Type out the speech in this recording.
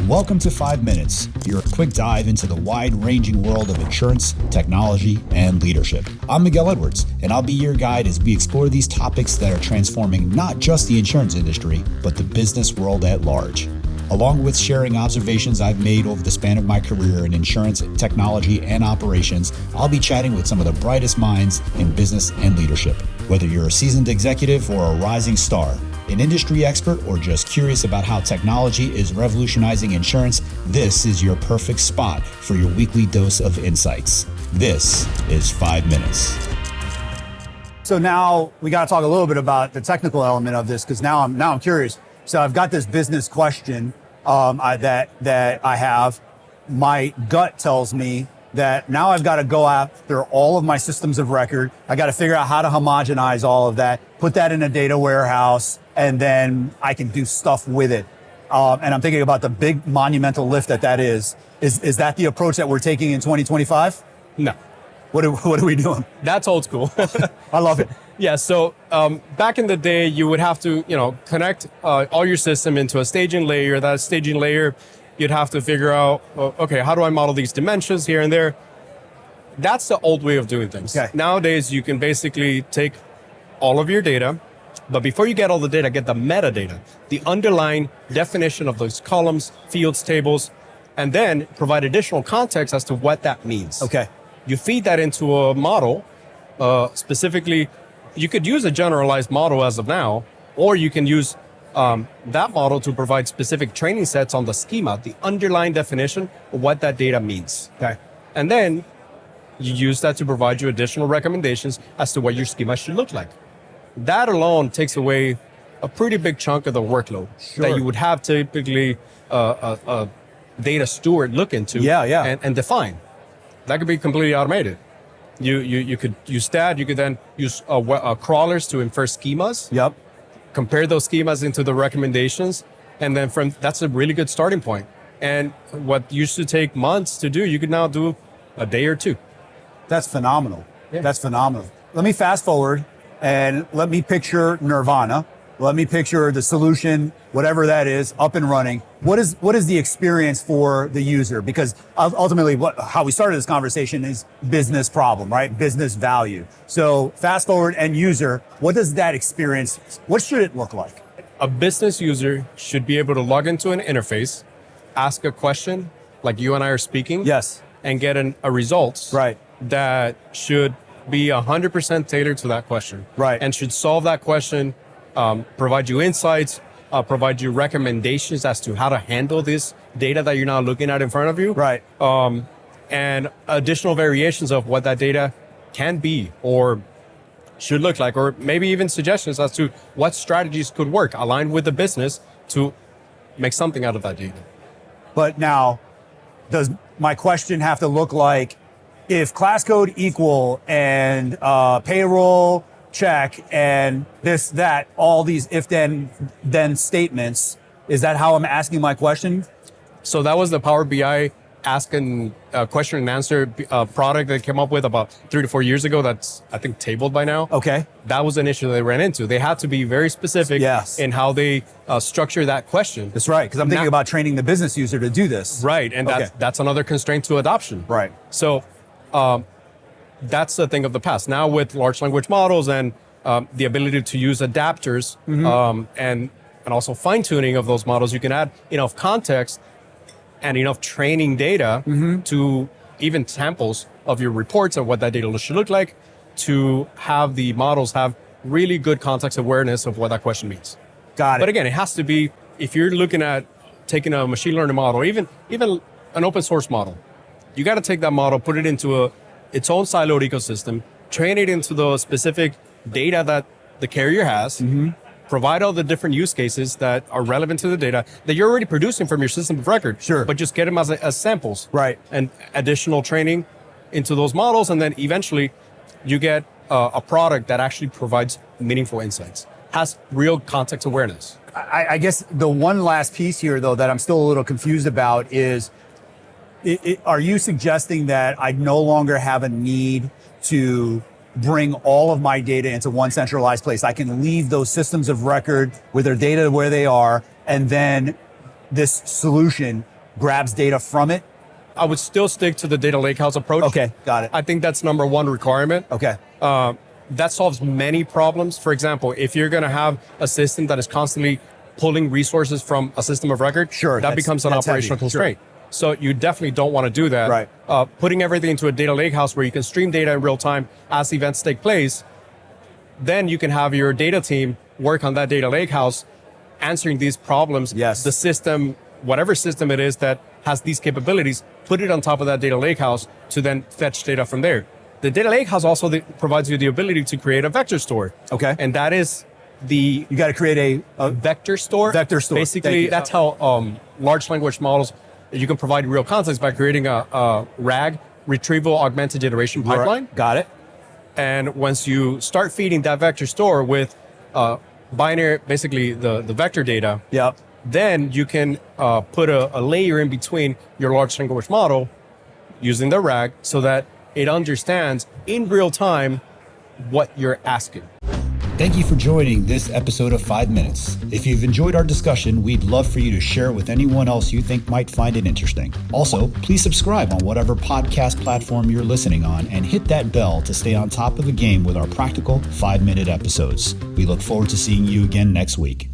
Welcome to 5 Minutes, your quick dive into the wide-ranging world of insurance, technology, and leadership. I'm Miguel Edwards, and I'll be your guide as we explore these topics that are transforming not just the insurance industry, but the business world at large. Along with sharing observations I've made over the span of my career in insurance, technology, and operations, I'll be chatting with some of the brightest minds in business and leadership. Whether you're a seasoned executive or a rising star, an industry expert, or just curious about how technology is revolutionizing insurance, this is your perfect spot for your weekly dose of insights. This is 5 Minutes. So now we got to talk a little bit about the technical element of this, because now I'm curious. So I've got this business question that I have. My gut tells me that now I've got to go after all of my systems of record. I got to figure out how to homogenize all of that, put that in a data warehouse, and then I can do stuff with it. And I'm thinking about the big monumental lift that is. Is that the approach that we're taking in 2025? No. What are we doing? That's old school. I love it. Yeah, so back in the day, you would have to, connect all your system into a staging layer. That staging layer, you'd have to figure out, okay, how do I model these dimensions here and there? That's the old way of doing things. Okay. Nowadays, you can basically take all of your data, but before you get all the data, get the metadata, the underlying definition of those columns, fields, tables, and then provide additional context as to what that means. Okay. You feed that into a model, specifically. You could use a generalized model as of now, or you can use that model to provide specific training sets on the schema, the underlying definition of what that data means. Okay. And then you use that to provide you additional recommendations as to what your schema should look like. That alone takes away a pretty big chunk of the workload that you would have typically a data steward look into and define. That could be completely automated. You could use that. You could then use crawlers to infer schemas. Yep. Compare those schemas into the recommendations, and then that's a really good starting point. And what used to take months to do, you could now do a day or two. That's phenomenal. Yeah. That's phenomenal. Let me fast forward and let me picture Nirvana. Let me picture the solution, whatever that is, up and running. What is the experience for the user? Because ultimately, how we started this conversation is business problem, right? Business value. So fast forward and user, what does that experience, what should it look like? A business user should be able to log into an interface, ask a question like you and I are speaking. Yes. And get a results. Right. That should be 100% tailored to that question. Right. And should solve that question, provide you insights, provide you recommendations as to how to handle this data that you're now looking at in front of you. Right. And additional variations of what that data can be or should look like, or maybe even suggestions as to what strategies could work aligned with the business to make something out of that data. But now, does my question have to look like if class code equal and payroll check and this, that, all these if then statements, is that how I'm asking my question? So that was the Power BI ask and question and answer product that came up with about 3 to 4 years ago. That's, I think, tabled by now. Okay. That was an issue they ran into. They had to be very specific in how they structure that question. That's right, because I'm thinking about training the business user to do this. Right, and that's another constraint to adoption. Right. So that's the thing of the past. Now with large language models and the ability to use adapters and also fine-tuning of those models, you can add enough context and enough training data to even samples of your reports of what that data should look like to have the models have really good context awareness of what that question means. Got it. But again, it has to be, if you're looking at taking a machine learning model, even an open source model, you got to take that model, put it into its own siloed ecosystem, train it into the specific data that the carrier has, provide all the different use cases that are relevant to the data that you're already producing from your system of record. Sure. But just get them as samples. Right. And additional training into those models. And then eventually you get a product that actually provides meaningful insights, has real context awareness. I guess the one last piece here, though, that I'm still a little confused about is, are you suggesting that I no longer have a need to bring all of my data into one centralized place? I can leave those systems of record with their data where they are, and then this solution grabs data from it? I would still stick to the data lakehouse approach. Okay, got it. I think that's number one requirement. Okay. That solves many problems. For example, if you're going to have a system that is constantly pulling resources from a system of record, that becomes an operational constraint. Sure. So you definitely don't want to do that. Right. Putting everything into a data lakehouse where you can stream data in real time as events take place, then you can have your data team work on that data lakehouse, answering these problems. Yes. The system, whatever system it is that has these capabilities, put it on top of that data lakehouse to then fetch data from there. The data lakehouse also provides you the ability to create a vector store. Okay. And that is you got to create a vector store. Vector store. Basically, that's how large language models, you can provide real context by creating a RAG, retrieval-augmented generation pipeline. Got it. And once you start feeding that vector store with binary, basically the vector data, Yep. then you can put a layer in between your large language model using the RAG so that it understands in real time what you're asking. Thank you for joining this episode of 5 Minutes. If you've enjoyed our discussion, we'd love for you to share it with anyone else you think might find it interesting. Also, please subscribe on whatever podcast platform you're listening on and hit that bell to stay on top of the game with our practical 5-minute episodes. We look forward to seeing you again next week.